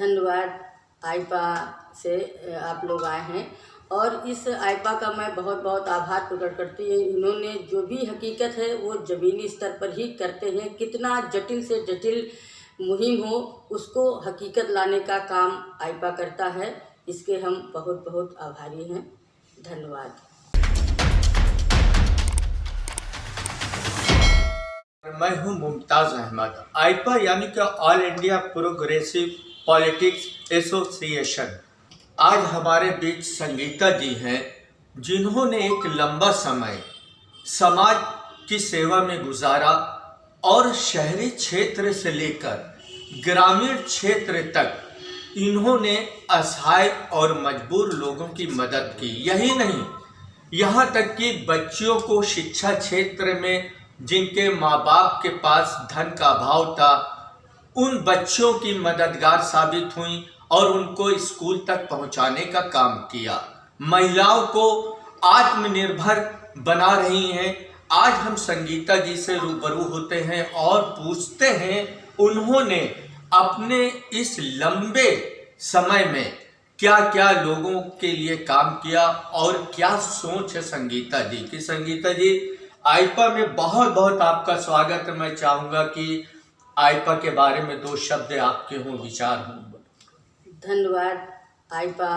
धन्यवाद। आईपा से आप लोग आए हैं और इस आईपा का मैं बहुत बहुत आभार प्रकट करती हूँ। इन्होंने जो भी हकीकत है वो ज़मीनी स्तर पर ही करते हैं। कितना जटिल से जटिल मुहिम हो उसको हकीकत लाने का काम आईपा करता है। इसके हम बहुत बहुत आभारी हैं। धन्यवाद। मैं हूं मुमताज़ अहमद। आईपा यानी कि all India progressive politics association. आज हमारे बीच संगीता जी हैं, जिन्होंने एक लंबा समय समाज की सेवा में गुजारा और शहरी क्षेत्र से लेकर ग्रामीण क्षेत्र तक इन्होंने असहाय और मजबूर लोगों की मदद की। यही नहीं, यहाँ तक कि बच्चियों को शिक्षा क्षेत्र में जिनके माँ बाप के पास धन का अभाव था, उन बच्चों की मददगार साबित हुई और उनको स्कूल तक पहुँचाने का काम किया। महिलाओं को आत्मनिर्भर बना रही हैं। आज हम संगीता जी से रूबरू होते हैं और पूछते हैं उन्होंने अपने इस लंबे समय में क्या क्या लोगों के लिए काम किया और क्या सोच है संगीता जी की। संगीता जी, आईपा में बहुत बहुत आपका स्वागत है। मैं चाहूँगा कि आईपा के बारे में दो शब्द आपके हों, विचार हों। धन्यवाद। आईपा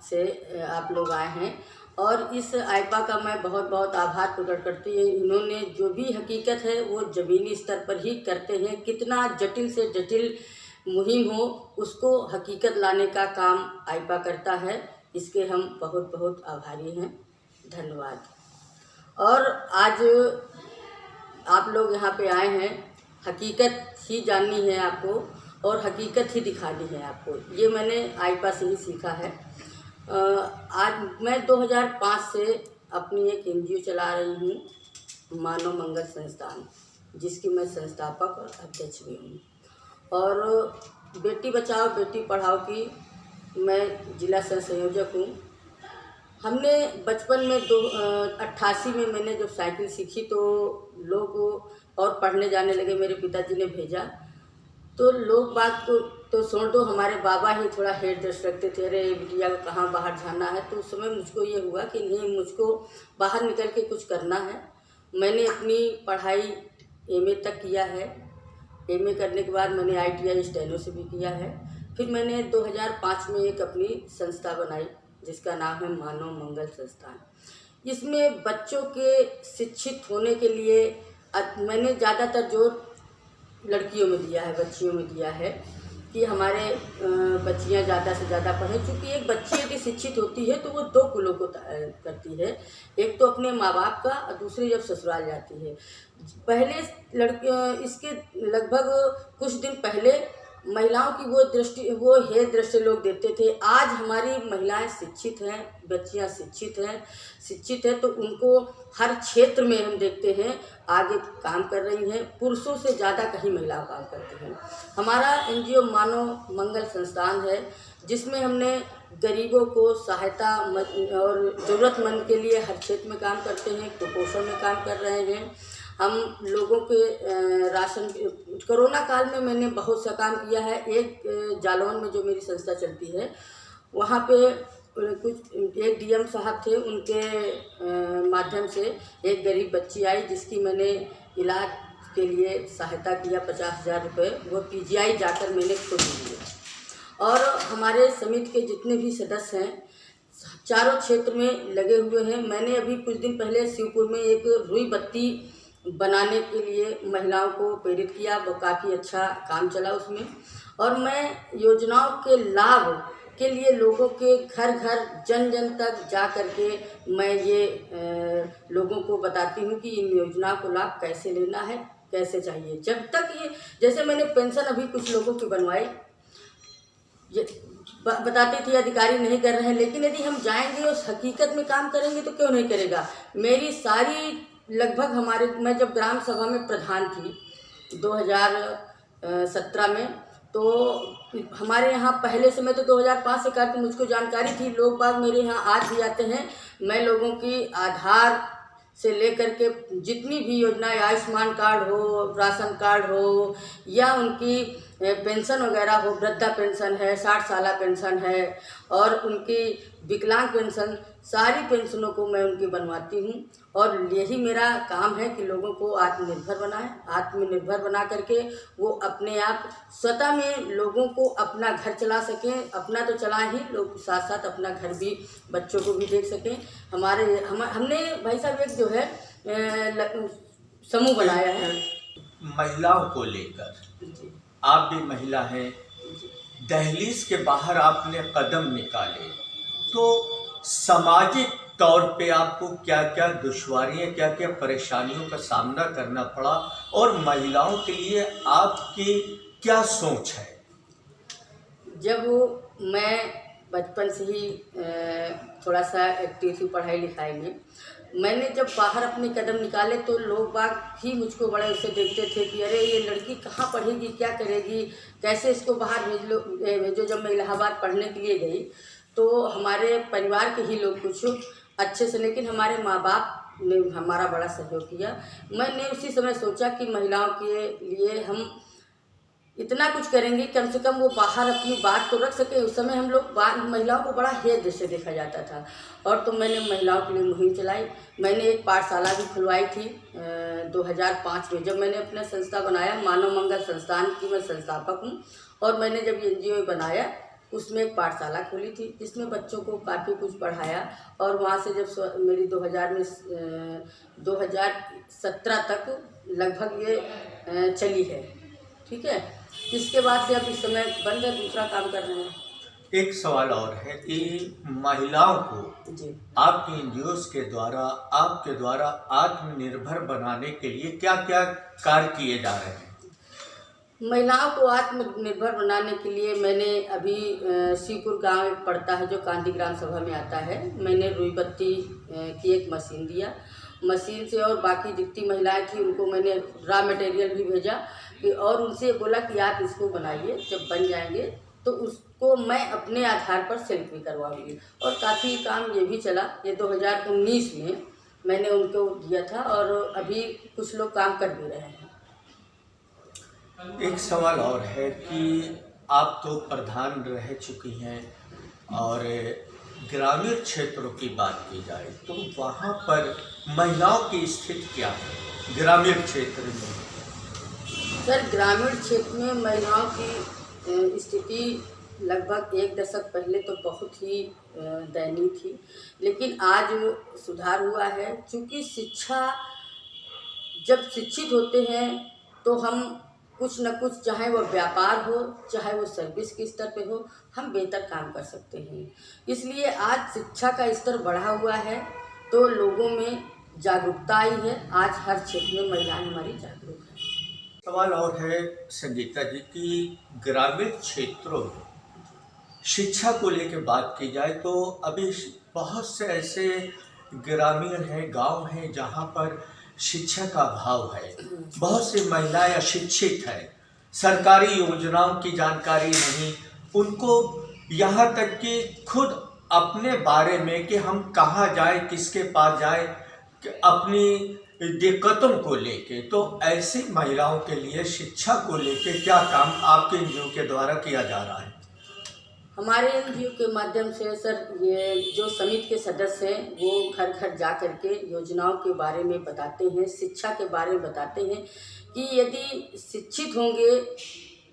से आप लोग आए हैं और इस आईपा का मैं बहुत बहुत आभार प्रकट करती हूँ। इन्होंने जो भी हकीकत है वो ज़मीनी स्तर पर ही करते हैं। कितना जटिल से जटिल मुहिम हो उसको हकीकत लाने का काम आईपा करता है। इसके हम बहुत बहुत आभारी हैं। धन्यवाद। और आज आप लोग यहाँ पे आए हैं, हकीकत ही जाननी है आपको और हकीकत ही दिखानी है आपको। ये मैंने आईपा से ही सीखा है। आज मैं 2005 से अपनी एक एनजीओ चला रही हूँ, मानव मंगल संस्थान, जिसकी मैं संस्थापक और अध्यक्ष भी हूँ। और बेटी बचाओ बेटी पढ़ाओ की मैं जिला सह संयोजक हूँ। हमने बचपन में 88 में मैंने जब साइकिल सीखी तो लोग और पढ़ने जाने लगे, मेरे पिताजी ने भेजा तो लोग बात को तो सुन दो, हमारे बाबा ही थोड़ा हेड दृष्ट रखते थे, अरे बिटिया को कहाँ बाहर जाना है। तो उस समय मुझको ये हुआ कि नहीं, मुझको बाहर निकल के कुछ करना है। मैंने अपनी पढ़ाई एमए तक किया है। एमए करने के बाद मैंने ITI स्टेनो से भी किया है। फिर मैंने 2005 में एक अपनी संस्था बनाई जिसका नाम है मानव मंगल संस्थान। इसमें बच्चों के शिक्षित होने के लिए मैंने ज़्यादातर जोर लड़कियों में दिया है, बच्चियों में दिया है कि हमारे बच्चियां ज़्यादा से ज़्यादा पढ़ें। चूँकि एक बच्ची यदि शिक्षित होती है तो वो दो कुलों को करती है, एक तो अपने माँ बाप का और दूसरी जब ससुराल जाती है। पहले इसके लगभग कुछ दिन पहले महिलाओं की वो दृष्टि लोग देते थे। आज हमारी महिलाएं शिक्षित हैं, बच्चियां शिक्षित हैं तो उनको हर क्षेत्र में हम देखते हैं आगे काम कर रही हैं। पुरुषों से ज़्यादा कहीं महिलाएं काम करती हैं। हमारा एनजीओ मानव मंगल संस्थान है जिसमें हमने गरीबों को सहायता और ज़रूरतमंद के लिए हर क्षेत्र में काम करते हैं। कुपोषण में काम कर रहे हैं हम लोगों के राशन। कोरोना काल में मैंने बहुत सा काम किया है। एक जालौन में जो मेरी संस्था चलती है वहाँ पे एक डीएम साहब थे, उनके माध्यम से एक गरीब बच्ची आई जिसकी मैंने इलाज के लिए सहायता किया, 50,000 रुपये वो PGI जाकर मैंने खुद दिए। और हमारे समिति के जितने भी सदस्य हैं चारों क्षेत्र में लगे हुए हैं। मैंने अभी कुछ दिन पहले शिवपुर में एक रुई बत्ती बनाने के लिए महिलाओं को प्रेरित किया, वो काफ़ी अच्छा काम चला उसमें। और मैं योजनाओं के लाभ के लिए लोगों के घर घर जन जन तक जा कर के मैं ये लोगों को बताती हूँ कि इन योजनाओं को लाभ कैसे लेना है, कैसे चाहिए। जब तक ये, जैसे मैंने पेंशन अभी कुछ लोगों की बनवाई, ये बताती थी अधिकारी नहीं कर रहे हैं, लेकिन यदि हम जाएंगे उस हकीकत में काम करेंगे तो क्यों नहीं करेगा। मेरी सारी लगभग मैं जब ग्राम सभा में प्रधान थी 2017 में, तो हमारे यहाँ पहले से मैं तो 2005 से करके मुझको जानकारी थी। लोग बाग मेरे यहाँ आज भी आते हैं। मैं लोगों की आधार से लेकर के जितनी भी योजनाएं, आयुष्मान कार्ड हो, राशन कार्ड हो या उनकी पेंशन वगैरह हो, वृद्धा पेंशन है, 60 साला पेंशन है और उनकी विकलांग पेंशन, सारी पेंशनों को मैं उनकी बनवाती हूँ। और यही मेरा काम है कि लोगों को आत्मनिर्भर बनाएं, आत्मनिर्भर बना करके वो अपने आप स्वतः में लोगों को अपना घर चला सकें, अपना तो चला ही, लोग साथ साथ अपना घर भी, बच्चों को भी देख सकें। हमने भाई साहब एक जो है समूह बनाया है महिलाओं को लेकर। जी। आप भी महिला हैं, दहलीज के बाहर आपने कदम निकाले, तो सामाजिक तौर पे आपको क्या क्या दुश्वारियाँ, क्या क्या परेशानियों का सामना करना पड़ा और महिलाओं के लिए आपकी क्या सोच है? जब मैं बचपन से ही थोड़ा सा एक्टिव थी पढ़ाई लिखाई में, मैंने जब बाहर अपने कदम निकाले तो लोग बाग ही मुझको बड़े उससे देखते थे कि अरे ये लड़की कहाँ पढ़ेगी, क्या करेगी, कैसे इसको बाहर भेजो। जब मैं इलाहाबाद पढ़ने के लिए गई तो हमारे परिवार के ही लोग कुछ अच्छे से, लेकिन हमारे माँ बाप ने हमारा बड़ा सहयोग किया। मैंने उसी समय सोचा कि महिलाओं के लिए हम इतना कुछ करेंगे, कम से कम वो बाहर अपनी बात तो रख सके। उस समय हम लोग महिलाओं को बड़ा हेय जैसे देखा जाता था। और तो मैंने महिलाओं के लिए मुहिम चलाई। मैंने एक पाठशाला भी खुलवाई थी 2005 में, जब मैंने अपना संस्था बनाया, मानव मंगल संस्थान की मैं संस्थापक हूँ। और मैंने जब NGO बनाया उसमें एक पाठशाला खोली थी जिसमें बच्चों को काफ़ी कुछ पढ़ाया। और वहाँ से जब मेरी 2017 तक लगभग ये चली है, ठीक है। इसके बाद से अब इस समय बंद है, दूसरा काम कर रहे हैं। एक सवाल और है कि महिलाओं को जी, आपके NGOs के द्वारा, आपके द्वारा आत्मनिर्भर बनाने के लिए क्या क्या कार्य किए जा रहे हैं? महिलाओं को आत्मनिर्भर बनाने के लिए मैंने अभी शिवपुर गांव एक पड़ता है जो कांति ग्राम सभा में आता है, मैंने रुई बत्ती की एक मशीन दिया। मशीन से और बाकी जितनी महिलाएं थी उनको मैंने रॉ मटेरियल भी भेजा कि और उनसे बोला कि आप इसको बनाइए, जब बन जाएंगे तो उसको मैं अपने आधार पर सेल भी करवाऊंगी। और काफ़ी काम ये भी चला। ये 2019 में मैंने उनको दिया था और अभी कुछ लोग काम कर भी रहे हैं। एक सवाल और है कि आप तो प्रधान रह चुकी हैं और ग्रामीण क्षेत्रों की बात की जाए तो वहाँ पर महिलाओं की स्थिति क्या है ग्रामीण क्षेत्र में? सर, ग्रामीण क्षेत्र में महिलाओं की स्थिति लगभग एक दशक पहले तो बहुत ही दयनीय थी, लेकिन आज सुधार हुआ है। क्योंकि शिक्षा, जब शिक्षित होते हैं तो हम कुछ न कुछ, चाहे वो व्यापार हो चाहे वो सर्विस के स्तर पे हो, हम बेहतर काम कर सकते हैं। इसलिए आज शिक्षा का स्तर बढ़ा हुआ है तो लोगों में जागरूकता आई है। आज हर क्षेत्र में महिलाएं हमारी जागरूक हैं। सवाल और है संगीता जी कि ग्रामीण क्षेत्रों में शिक्षा को लेकर बात की जाए तो अभी बहुत से ऐसे ग्रामीण हैं, गांव हैं जहां पर शिक्षा का अभाव है। बहुत सी महिलाएं अशिक्षित हैं, सरकारी योजनाओं की जानकारी नहीं उनको, यहाँ तक कि खुद अपने बारे में कि हम कहाँ जाएं, किसके पास जाएं, अपनी दिक्कतों को लेके। तो ऐसी महिलाओं के लिए शिक्षा को लेके क्या काम आपके NGO के द्वारा किया जा रहा है? हमारे NGO के माध्यम से सर, ये जो समिति के सदस्य हैं वो घर घर जा कर के योजनाओं के बारे में बताते हैं, शिक्षा के बारे में बताते हैं कि यदि शिक्षित होंगे,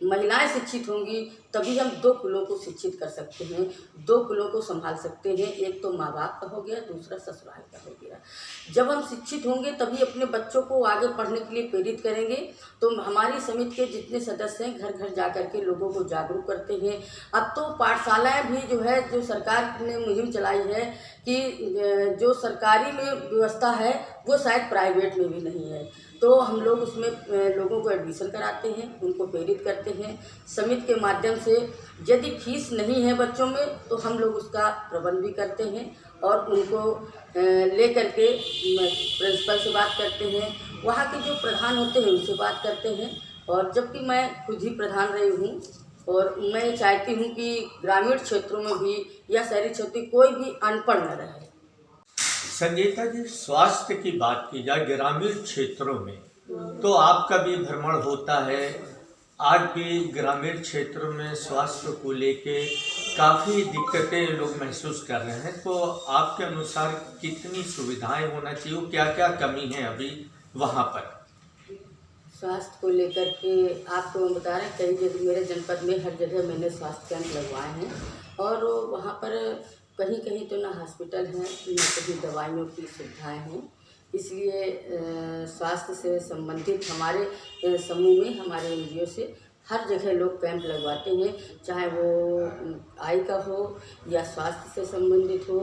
महिलाएं शिक्षित होंगी तभी हम 2 कुलों को शिक्षित कर सकते हैं, 2 कुलों को संभाल सकते हैं। एक तो माँ बाप का हो गया, दूसरा ससुराल का हो गया। जब हम शिक्षित होंगे तभी अपने बच्चों को आगे पढ़ने के लिए प्रेरित करेंगे। तो हमारी समिति के जितने सदस्य हैं घर घर जा कर के लोगों को जागरूक करते हैं। अब तो पाठशालाएं भी जो है, जो सरकार ने मुहिम चलाई है कि जो सरकारी में व्यवस्था है वो शायद प्राइवेट में भी नहीं है, तो हम लोग उसमें लोगों को एडमिशन कराते हैं, उनको प्रेरित करते हैं। समिति के माध्यम से यदि फीस नहीं है बच्चों में तो हम लोग उसका प्रबंध भी करते हैं और उनको ले करके प्रिंसिपल से बात करते हैं, वहाँ के जो प्रधान होते हैं उनसे बात करते हैं। और जबकि मैं खुद ही प्रधान रही हूँ और मैं चाहती हूँ कि ग्रामीण क्षेत्रों में भी या शहरी क्षेत्र में कोई भी अनपढ़ न रहे। संगीता जी, स्वास्थ्य की बात की जाए ग्रामीण क्षेत्रों में तो आपका भी भ्रमण होता है, आज भी ग्रामीण क्षेत्रों में स्वास्थ्य को लेके काफ़ी दिक्कतें लोग महसूस कर रहे हैं, तो आपके अनुसार कितनी सुविधाएं होना चाहिए, क्या क्या कमी है अभी वहाँ पर? स्वास्थ्य को लेकर के आपको हम बता रहे हैं, कई जगह मेरे जनपद में हर जगह मैंने स्वास्थ्य कैंप लगवाए हैं और वहाँ पर कहीं कहीं तो ना हॉस्पिटल हैं, ना कहीं दवाइयों की सुविधाएं हैं। इसलिए स्वास्थ्य से संबंधित हमारे समूह में, हमारे एनजीओ से हर जगह लोग कैंप लगवाते हैं, चाहे वो आई का हो या स्वास्थ्य से संबंधित हो,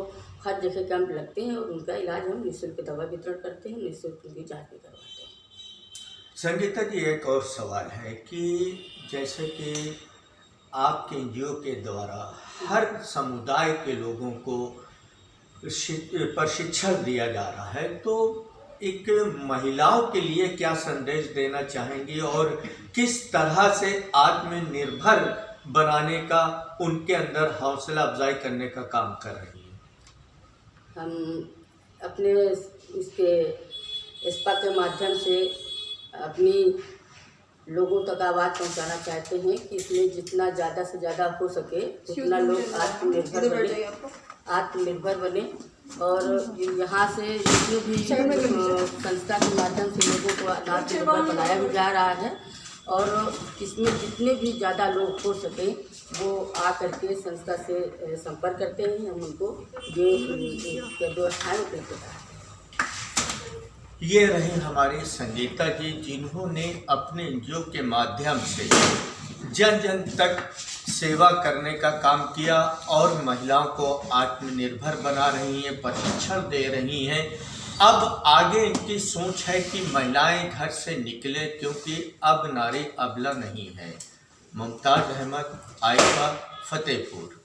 हर जगह कैंप लगते हैं और उनका इलाज हम निःशुल्क दवा वितरण करते हैं, निःशुल्क उनकी जाँच भी करवाते हैं। संगीता जी, एक और सवाल है कि जैसे कि आपके एनजीओ के द्वारा हर समुदाय के लोगों को प्रशिक्षण दिया जा रहा है, तो एक महिलाओं के लिए क्या संदेश देना चाहेंगी और किस तरह से आत्मनिर्भर बनाने का, उनके अंदर हौसला अफजाई करने का काम कर रही है? हम अपने इसके एस्पा के माध्यम से अपनी लोगों तक आवाज़ पहुंचाना चाहते हैं कि इसमें जितना ज़्यादा से ज़्यादा हो सके उतना लोग आत्मनिर्भर बने और यहाँ से जितने भी संस्था के माध्यम से लोगों को आत्मनिर्भर बनाया भी जा रहा है और इसमें जितने भी ज़्यादा लोग हो सके वो आ करके संस्था से संपर्क करते हैं, हम उनको जो व्यवस्थाएँ उपलब्ध कराते हैं। ये रहे हमारी संगीता जी, जिन्होंने अपने एनजीओ के माध्यम से जन जन तक सेवा करने का काम किया और महिलाओं को आत्मनिर्भर बना रही हैं, प्रशिक्षण दे रही हैं। अब आगे इनकी सोच है कि महिलाएं घर से निकले, क्योंकि अब नारी अबला नहीं है। मुमताज़ अहमद, आइफा, फतेहपुर।